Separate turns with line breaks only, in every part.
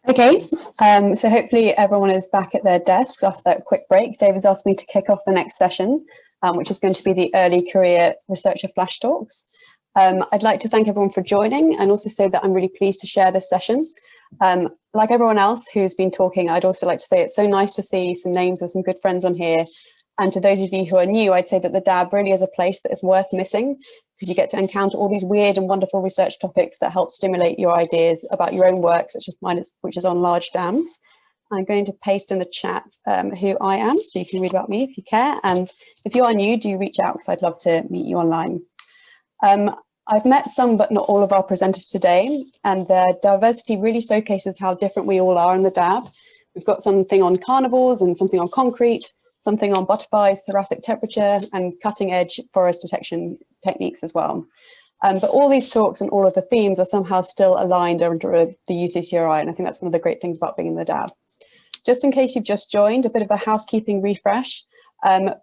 Okay, so hopefully everyone is back at their desks after that quick break. Dave has asked me to kick off the next session, which is going to be the Early Career Researcher Flash Talks. I'd like to thank everyone for joining and also say that I'm really pleased to share this session. Like everyone else who's been talking, I'd also like to say it's so nice to see some names of some good friends on here. And to those of you who are new, I'd say that the DAB really is a place that is worth missing, because you get to encounter all these weird and wonderful research topics that help stimulate your ideas about your own work, such as mine, which is on large dams. I'm going to paste in the chat who I am, so you can read about me if you care. And if you are new, do reach out, because I'd love to meet you online. I've met some, but not all of our presenters today, and their diversity really showcases how different we all are in the DAB. We've got something on carnivores and something on concrete, something on butterflies, thoracic temperature, and cutting edge forest detection techniques as well. But all these talks and all of the themes are somehow still aligned under the UCCRI, and I think that's one of the great things about being in the DAB. Just in case you've just joined, a bit of a housekeeping refresh.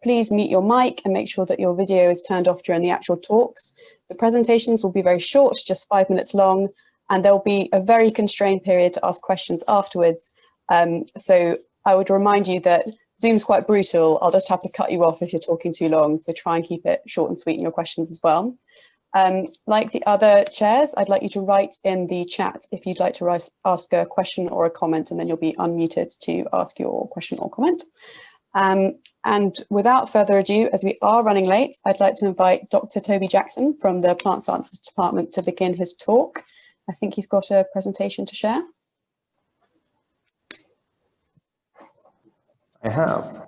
Please mute your mic and make sure that your video is turned off during the actual talks. The presentations will be very short, just 5 minutes long, and there'll be a very constrained period to ask questions afterwards. So I would remind you that Zoom's quite brutal. I'll just have to cut you off if you're talking too long, so try and keep it short and sweet in your questions as well. Like the other chairs, I'd like you to write in the chat if you'd like to ask a question or a comment, and then you'll be unmuted to ask your question or comment. And without further ado, as we are running late, I'd like to invite Dr. Toby Jackson from the Plant Sciences Department to begin his talk. I think he's got a presentation to share.
I have.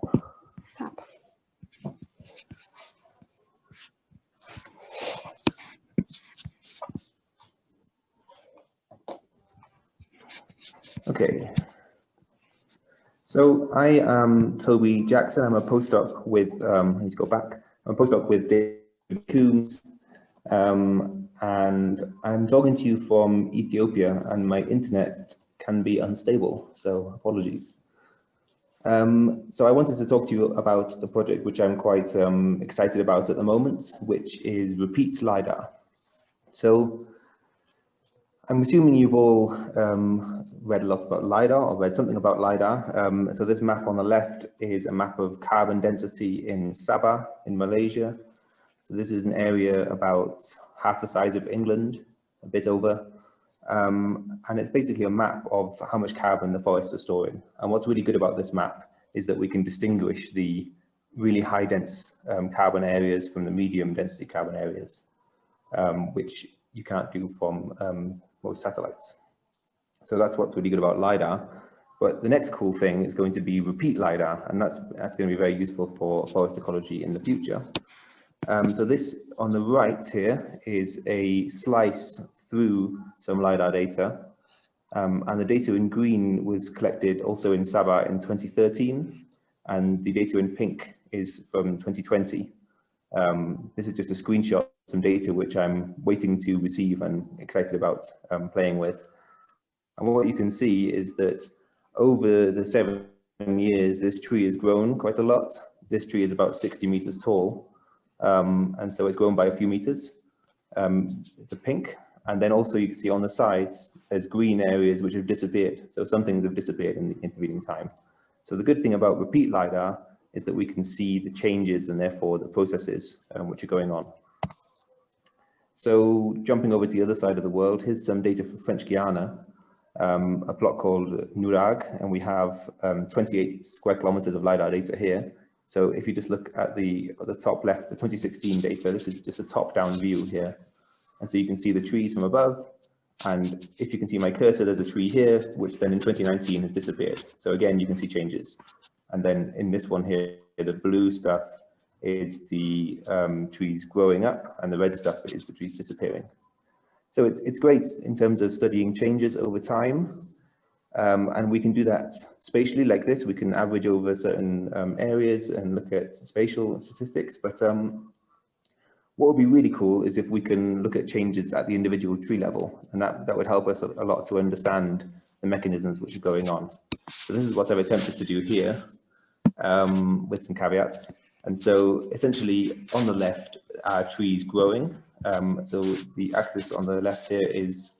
Okay. So I am Toby Jackson. I'm a postdoc with, I need to go back. I'm a postdoc with David Coombs, and I'm talking to you from Ethiopia, and my internet can be unstable, so apologies. So I wanted to talk to you about the project which I'm quite excited about at the moment, which is Repeat LiDAR. So I'm assuming you've all read a lot about LiDAR or read something about LiDAR. So this map on the left is a map of carbon density in Sabah in Malaysia. So this is an area about half the size of England, a bit over. And it's basically a map of how much carbon the forests are storing. And what's really good about this map is that we can distinguish the really high dense carbon areas from the medium density carbon areas, which you can't do from most satellites. So that's what's really good about LiDAR. But the next cool thing is going to be repeat LiDAR, and that's going to be very useful for forest ecology in the future. So this on the right here is a slice through some LiDAR data, and the data in green was collected also in Sabah in 2013, and the data in pink is from 2020. This is just a screenshot of some data which I'm waiting to receive and excited about playing with. And what you can see is that over the 7 years, this tree has grown quite a lot. This tree is about 60 meters tall. And so it's grown by a few meters, the pink. And then also you can see on the sides, there's green areas which have disappeared. So some things have disappeared in the intervening time. So the good thing about repeat LiDAR is that we can see the changes and therefore the processes which are going on. So jumping over to the other side of the world, here's some data for French Guiana, a plot called Nurag, and we have 28 square kilometers of LiDAR data here. So if you just look at the top left, the 2016 data, this is just a top-down view here. And so you can see the trees from above. And if you can see my cursor, there's a tree here, which then in 2019 has disappeared. So again, you can see changes. And then in this one here, the blue stuff is the trees growing up, and the red stuff is the trees disappearing. So it's great in terms of studying changes over time. And we can do that spatially like this. We can average over certain areas and look at spatial statistics. But what would be really cool is if we can look at changes at the individual tree level, and that would help us a lot to understand the mechanisms which are going on. So this is what I've attempted to do here with some caveats. And so essentially on the left are trees growing. So the axis on the left here is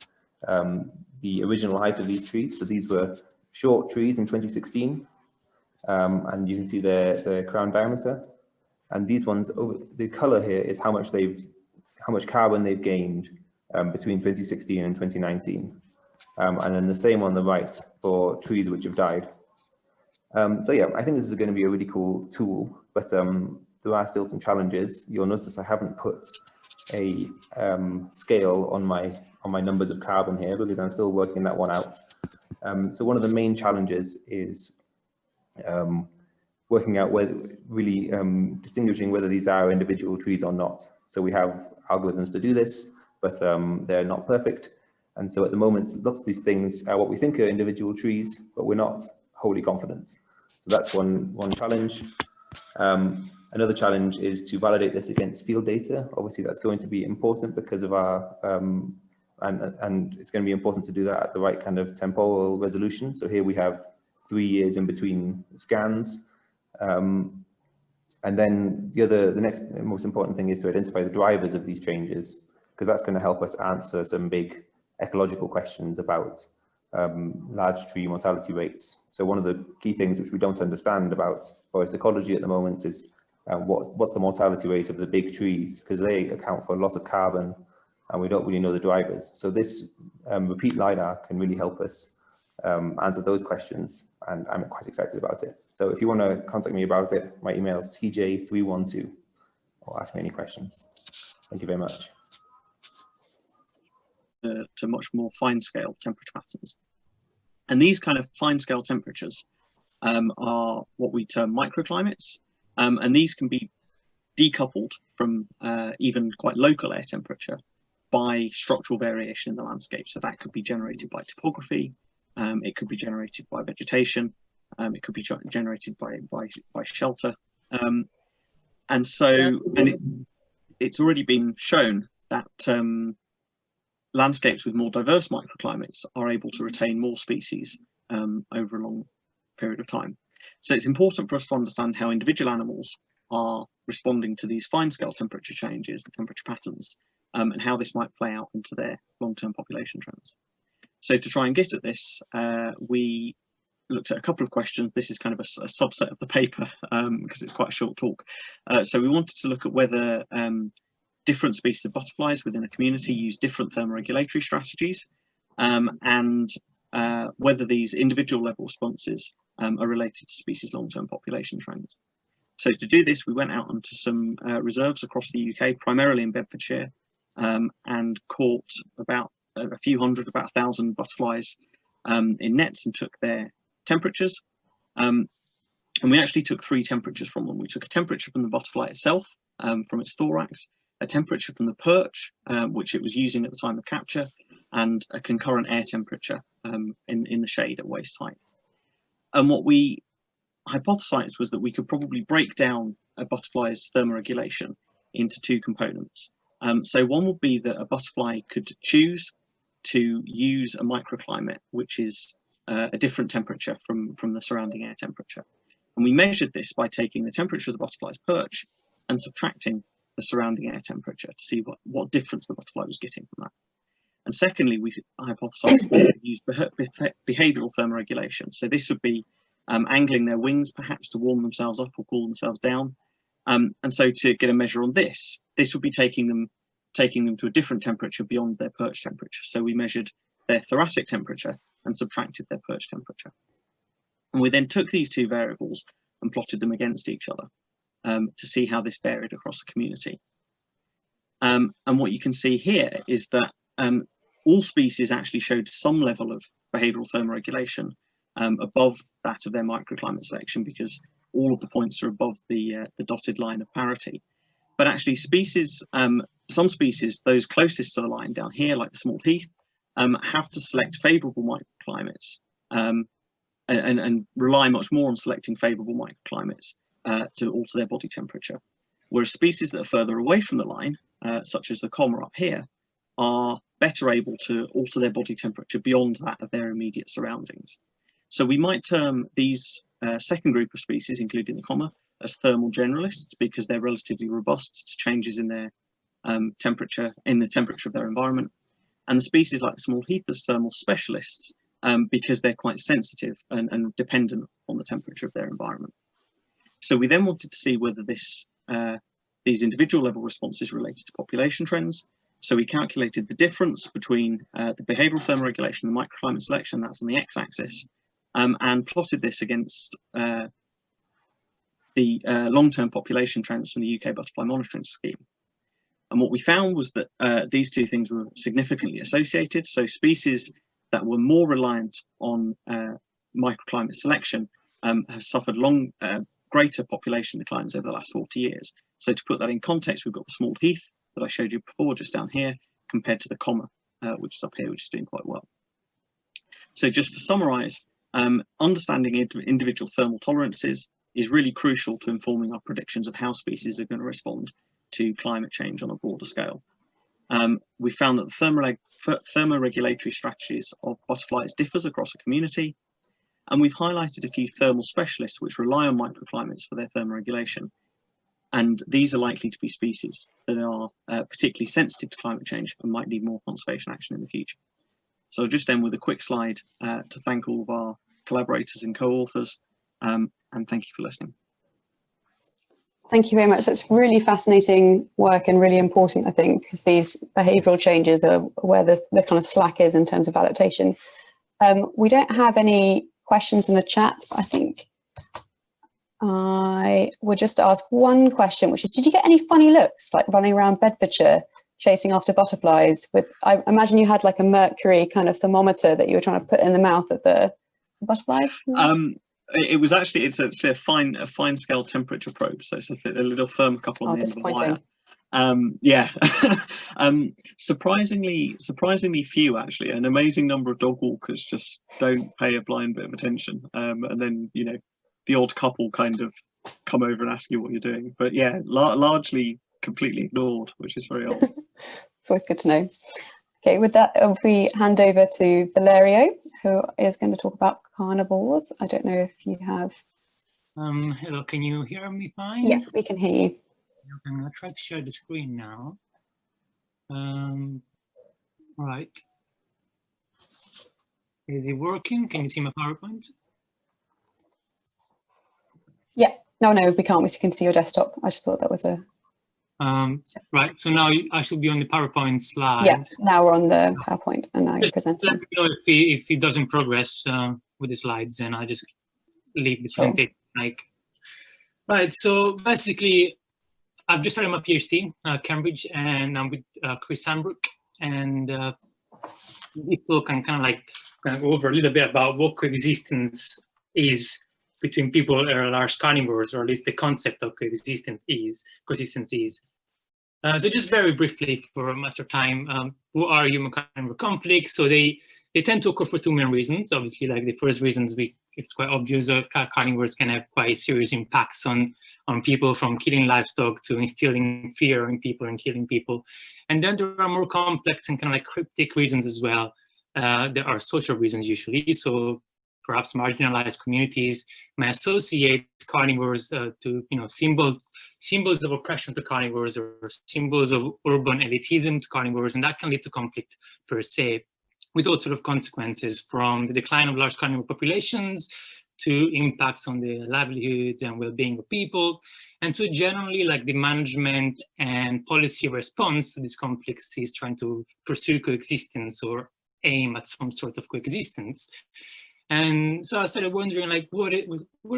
the original height of these trees. So these were short trees in 2016, and you can see their crown diameter. And these ones, the color here is how much carbon they've gained between 2016 and 2019. And then the same on the right for trees which have died. So yeah, I think this is going to be a really cool tool, but there are still some challenges. You'll notice I haven't put a scale on my numbers of carbon here because I'm still working that one out. So one of the main challenges is working out distinguishing whether these are individual trees or not. So we have algorithms to do this, but they're not perfect. And so at the moment, lots of these things are what we think are individual trees, but we're not wholly confident. So that's one challenge. Another challenge is to validate this against field data. Obviously, that's going to be important because of our, and it's going to be important to do that at the right kind of temporal resolution. So here we have 3 years in between scans. And then the next most important thing is to identify the drivers of these changes, because that's going to help us answer some big ecological questions about large tree mortality rates. So one of the key things which we don't understand about forest ecology at the moment is what's the mortality rate of the big trees, because they account for a lot of carbon and we don't really know the drivers. So this repeat LiDAR can really help us answer those questions, and I'm quite excited about it. So if you want to contact me about it, my email is tj312 or ask me any questions. Thank you very much.
To much more fine-scale temperature patterns. And these kind of fine-scale temperatures are what we term microclimates, and these can be decoupled from even quite local air temperature by structural variation in the landscape. So that could be generated by topography, it could be generated by vegetation, it could be generated by shelter. And it's already been shown that landscapes with more diverse microclimates are able to retain more species over a long period of time. So it's important for us to understand how individual animals are responding to these fine-scale temperature changes, the temperature patterns, and how this might play out into their long-term population trends. So to try and get at this, we looked at a couple of questions. This is kind of a subset of the paper because it's quite a short talk. So we wanted to look at whether different species of butterflies within a community use different thermoregulatory strategies, and whether these individual level responses are related to species long-term population trends. So to do this, we went out onto some reserves across the UK, primarily in Bedfordshire, and caught about a few hundred, about 1,000 butterflies in nets and took their temperatures. And we actually took 3 temperatures from them. We took a temperature from the butterfly itself, from its thorax, a temperature from the perch, which it was using at the time of capture, and a concurrent air temperature in the shade at waist height. And what we hypothesized was that we could probably break down a butterfly's thermoregulation into 2 components. So one would be that a butterfly could choose to use a microclimate, which is a different temperature from the surrounding air temperature. And we measured this by taking the temperature of the butterfly's perch and subtracting the surrounding air temperature to see what difference the butterfly was getting from that. And secondly, we hypothesized that they would use behavioral thermoregulation. So this would be angling their wings perhaps to warm themselves up or cool themselves down. And so to get a measure on this would be taking them to a different temperature beyond their perch temperature. So we measured their thoracic temperature and subtracted their perch temperature. And we then took these 2 variables and plotted them against each other to see how this varied across the community. And what you can see here is that all species actually showed some level of behavioral thermoregulation above that of their microclimate selection, because all of the points are above the dotted line of parity. But actually species, some species, those closest to the line down here, like the small heath, have to select favourable microclimates and rely much more on selecting favourable microclimates to alter their body temperature. Whereas species that are further away from the line, such as the comma up here, are better able to alter their body temperature beyond that of their immediate surroundings. So we might term these second group of species, including the comma, as thermal generalists, because they're relatively robust to changes in their temperature, in the temperature of their environment. and the species like the small heath as thermal specialists because they're quite sensitive and dependent on the temperature of their environment. So we then wanted to see whether these individual level responses related to population trends. So we calculated the difference between the behavioural thermoregulation and microclimate selection, that's on the x-axis, and plotted this against the long-term population trends from the UK butterfly monitoring scheme. And what we found was that these two things were significantly associated. So species that were more reliant on microclimate selection have suffered greater population declines over the last 40 years. So to put that in context, we've got the small heath that I showed you before, just down here, compared to the comma, which is up here, which is doing quite well. So just to summarise, understanding individual thermal tolerances is really crucial to informing our predictions of how species are going to respond to climate change on a broader scale. We found that the thermoregulatory strategies of butterflies differs across a community, and we've highlighted a few thermal specialists which rely on microclimates for their thermoregulation. And these are likely to be species that are particularly sensitive to climate change and might need more conservation action in the future. So I'll just end with a quick slide to thank all of our collaborators and co-authors, and thank you for listening.
Thank you very much. That's really fascinating work and really important, I think, because these behavioural changes are where the kind of slack is in terms of adaptation. We don't have any questions in the chat, but I think I would just ask one question, which is, did you get any funny looks, like running around Bedfordshire, chasing after butterflies with, I imagine you had like a mercury kind of thermometer that you were trying to put in the mouth of the butterflies?
It was actually, it's a fine scale temperature probe, so it's a little thermocouple on the end of the wire. Yeah, surprisingly few actually. An amazing number of dog walkers just don't pay a blind bit of attention, and then the odd couple kind of come over and ask you what you're doing. But yeah, largely completely ignored, which is very odd.
It's always good to know. Okay, with that, if we hand over to Valerio, who is going to talk about carnivores. I don't know if you have.
Hello, can you hear me fine?
Yeah, we can hear you.
I'm going to try to share the screen now. Right. Is it working? Can you see my PowerPoint?
Yeah, no, we can't. We can see your desktop. I just thought that was a...
Right, so now I should be on the PowerPoint slide.
Yeah, now we're on the PowerPoint and now you're presenting.
Let me know if it doesn't progress with the slides, and I just leave the presentation. Right, so basically, I've just started my PhD at Cambridge, and I'm with Chris Sandbrook, and this talk can kind of go over a little bit about what coexistence is between people and large carnivores, or at least the concept of coexistence is. So just very briefly, for a matter of time, what are human-carnivore conflicts? So they tend to occur for two main reasons. Obviously, like the first reasons, it's quite obvious, carnivores can have quite serious impacts on people, from killing livestock to instilling fear in people and killing people. And then there are more complex and kind of like cryptic reasons as well. There are social reasons usually. So perhaps marginalized communities may associate carnivores to symbols of oppression to carnivores, or symbols of urban elitism to carnivores, and that can lead to conflict per se, with all sort of consequences, from the decline of large carnivore populations to impacts on the livelihoods and well-being of people. And so generally, like, the management and policy response to these conflicts is trying to pursue coexistence or aim at some sort of coexistence. And so I started wondering, like, what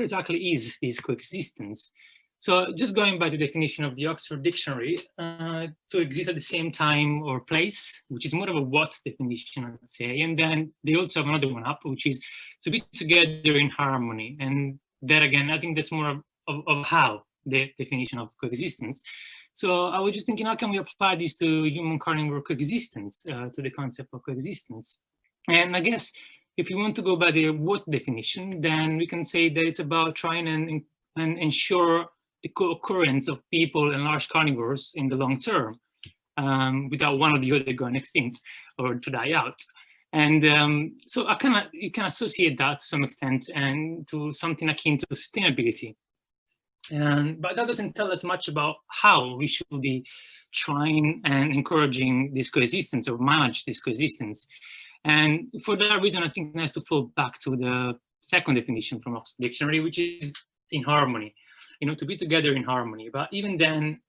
exactly is this coexistence? So just going by the definition of the Oxford Dictionary, to exist at the same time or place, which is more of a what definition, I'd say. And then they also have another one up, which is to be together in harmony. And that, again, I think that's more of how, the definition of coexistence. So I was just thinking, how can we apply this to human-carnivore coexistence, to the concept of coexistence? And I guess if you want to go by the what definition, then we can say that it's about trying and ensure the co-occurrence of people and large carnivores in the long term, without one or the other going extinct or to die out. And so you can associate that to some extent and to something akin to sustainability. But that doesn't tell us much about how we should be trying and encouraging this coexistence or manage this coexistence. And for that reason, I think it's nice to fall back to the second definition from Oxford Dictionary, which is in harmony, to be together in harmony. But even then,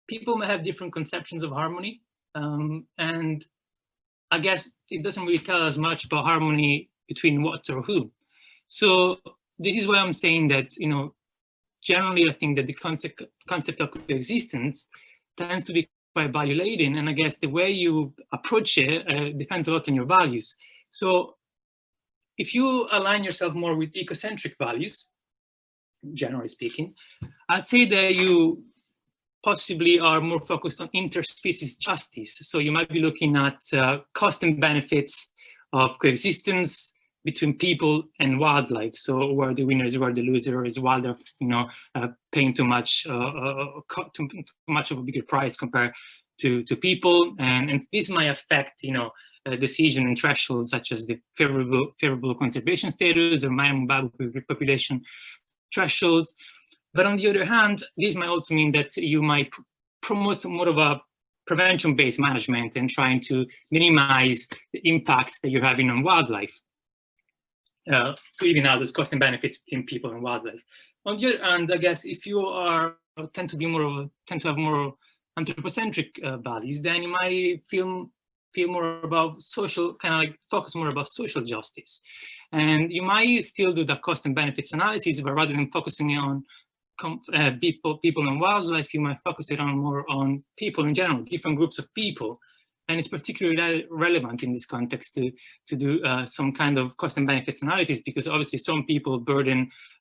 people may have different conceptions of harmony. And I guess it doesn't really tell us much about harmony between what or who. So this is why I'm saying that, generally, I think that the concept of coexistence tends to be quite value-laden, and I guess the way you approach it depends a lot on your values. So if you align yourself more with ecocentric values, generally speaking, I'd say that you possibly are more focused on interspecies justice. So you might be looking at cost and benefits of coexistence between people and wildlife. So who are the winners, who are the losers, wildlife, paying too much of a bigger price compared to people. And this might affect, decision and thresholds such as the favorable conservation status or minimum viable population thresholds. But on the other hand, this might also mean that you might promote more of a prevention-based management and trying to minimize the impact that you're having on wildlife. To even out those cost and benefits between people and wildlife. On the other hand, I guess if you tend to have more anthropocentric values, then you might feel more about social, focus more about social justice, and you might still do the cost and benefits analysis, but rather than focusing on people and wildlife, you might focus it on more on people in general, different groups of people. And it's particularly relevant in this context to do some kind of cost and benefits analysis, because obviously some people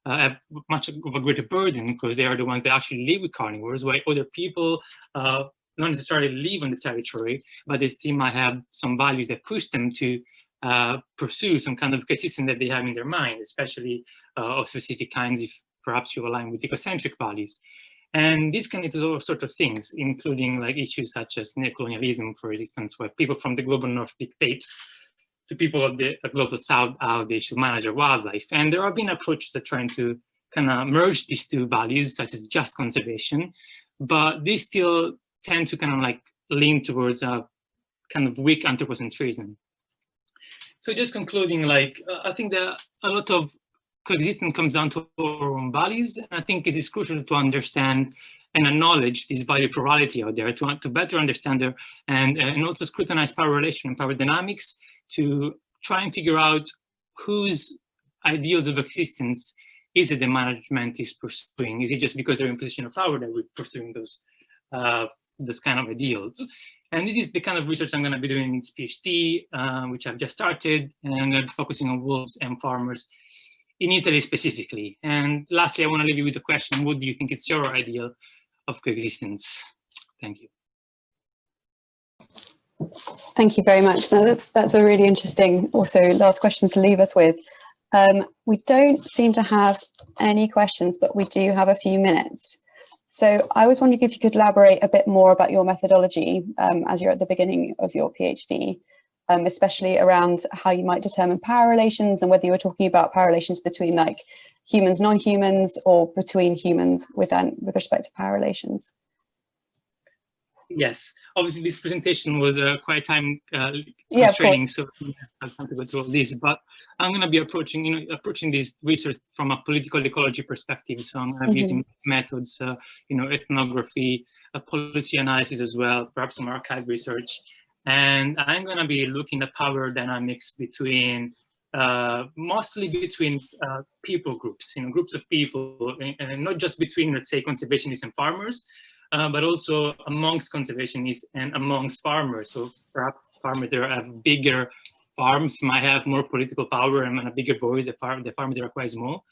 have much of a greater burden because they are the ones that actually live with carnivores, while other people not necessarily live on the territory, but they still might have some values that push them to pursue some kind of coexistence that they have in their mind, especially of specific kinds if perhaps you align with ecocentric values. And this can lead to all sorts of things, including issues such as neocolonialism, for instance, where people from the global north dictate to people of the global south how they should manage their wildlife. And there have been approaches that trying to kind of merge these two values, such as just conservation, but these still tend to kind of lean towards a kind of weak anthropocentrism. So just concluding, I think that a lot of coexistence comes down to our own values, and I think it is crucial to understand and acknowledge this value plurality out there, to better understand them and also scrutinize power relation and power dynamics to try and figure out whose ideals of existence is it the management is pursuing. Is it just because they're in a position of power that we're pursuing those kind of ideals? And this is the kind of research I'm going to be doing in this PhD, which I've just started, and I'm going to be focusing on wolves and farmers in Italy specifically. And lastly, I want to leave you with a question: what do you think is your ideal of coexistence? Thank you.
Thank you very much. Now, that's a really interesting, also last question to leave us with. We don't seem to have any questions, but we do have a few minutes. So I was wondering if you could elaborate a bit more about your methodology as you're at the beginning of your PhD. Especially around how you might determine power relations, and whether you were talking about power relations between humans, non-humans, or between humans with respect to power relations.
Yes, obviously this presentation was quite time constraining, so I can't go through all this, but I'm going to be approaching this research from a political ecology perspective. So I'm going to be using methods, ethnography, policy analysis as well, perhaps some archive research. And I'm going to be looking at power dynamics between, mostly between people groups, groups of people, and not just between, let's say, conservationists and farmers, but also amongst conservationists and amongst farmers. So perhaps farmers that have bigger farms might have more political power and a bigger voice. The farmers that are quite small.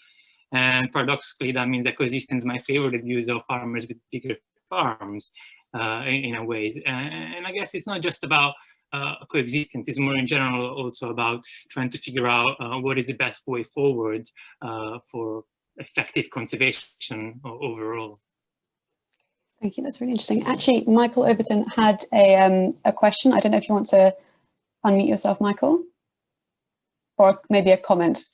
And paradoxically, that means that coexistence might favor the views of farmers with bigger farms. In a way, and I guess it's not just about coexistence, it's more in general also about trying to figure out what is the best way forward for effective conservation overall.
Thank you, that's really interesting. Actually, Michael Overton had a question. I don't know if you want to unmute yourself, Michael, or maybe a comment.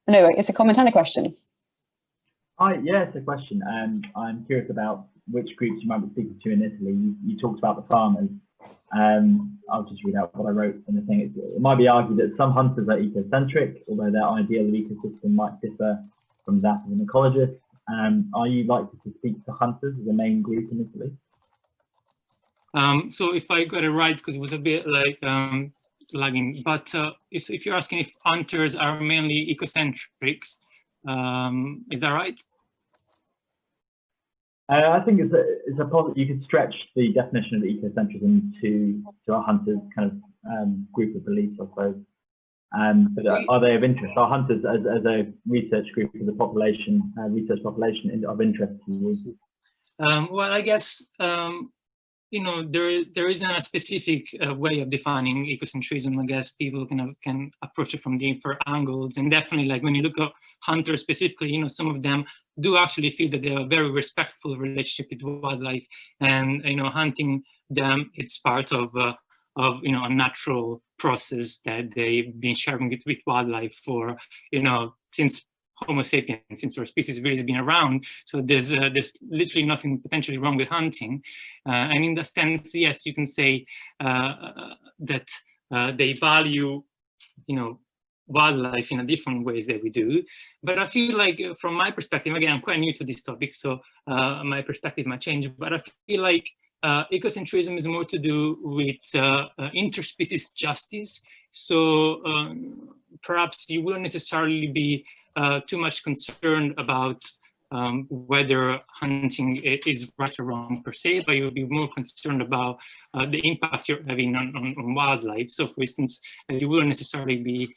No, it's a comment and a question.
Hi, yeah, it's a question. I'm curious about which groups you might be speaking to in Italy. You talked about the farmers. I'll just read out what I wrote in the thing. It might be argued that some hunters are ecocentric, although their ideal of ecosystem might differ from that of an ecologist. Are you likely to speak to hunters as a main group in Italy?
So if I got it right, because it was a bit like lagging, but if you're asking if hunters are mainly ecocentrics, is that right?
I think it's a you could stretch the definition of ecocentrism to a hunter's kind of group of beliefs, I suppose. But are they of interest? Are hunters as a research group for the population, research population of interest to you?
Well, I guess you know, there isn't a specific way of defining ecocentrism. I guess people can approach it from different angles, and definitely, like when you look at hunters specifically, you know, some of them do actually feel that they have a very respectful relationship with wildlife, and you know, hunting them, it's part of you know, a natural process that they've been sharing with wildlife for, you know, since Homo sapiens, since our species really has been around. So there's literally nothing potentially wrong with hunting. And in that sense, yes, you can say that they value, you know, wildlife in a different ways that we do. But I feel like from my perspective, again, I'm quite new to this topic, so my perspective might change, but I feel like ecocentrism is more to do with interspecies justice. So perhaps you wouldn't necessarily be too much concerned about whether hunting is right or wrong per se, but you'll be more concerned about the impact you're having on wildlife. So for instance, you wouldn't necessarily be,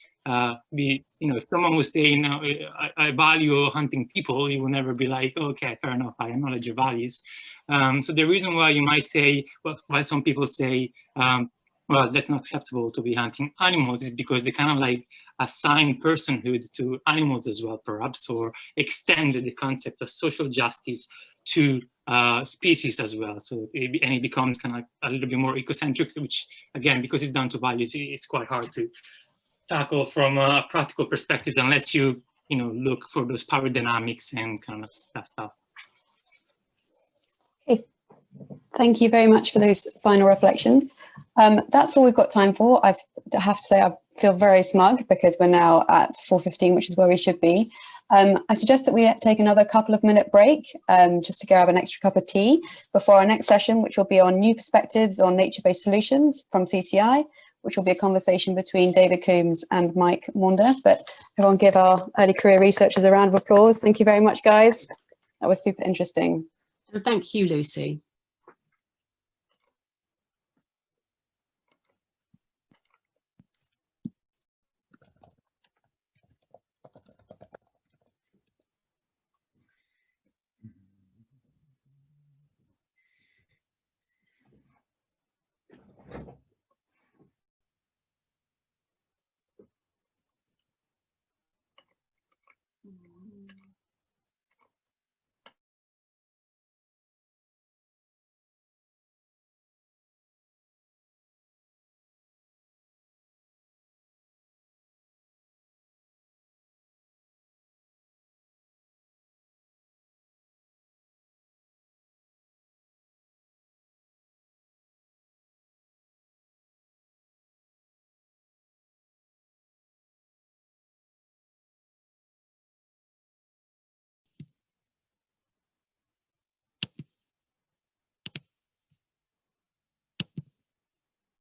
you know, if someone was saying, I value hunting people, you will never be like, okay, fair enough, I acknowledge your values. So the reason why you might say, well, why some people say, well, that's not acceptable to be hunting animals is because they kind of like assign personhood to animals as well, perhaps, or extend the concept of social justice to species as well. So it becomes kind of like a little bit more ecocentric, which again, because it's down to values, it's quite hard to tackle from a practical perspective unless you know, look for those power dynamics and kind of that stuff.
Okay. Thank you very much for those final reflections. That's all we've got time for. I have to say I feel very smug because we're now at 4:15, which is where we should be. I suggest that we take another couple of minute break just to grab an extra cup of tea before our next session, which will be on new perspectives on nature-based solutions from CCI, which will be a conversation between David Coombs and Mike Maunder. But everyone give our early career researchers a round of applause. Thank you very much, guys. That was super interesting.
And thank you, Lucy.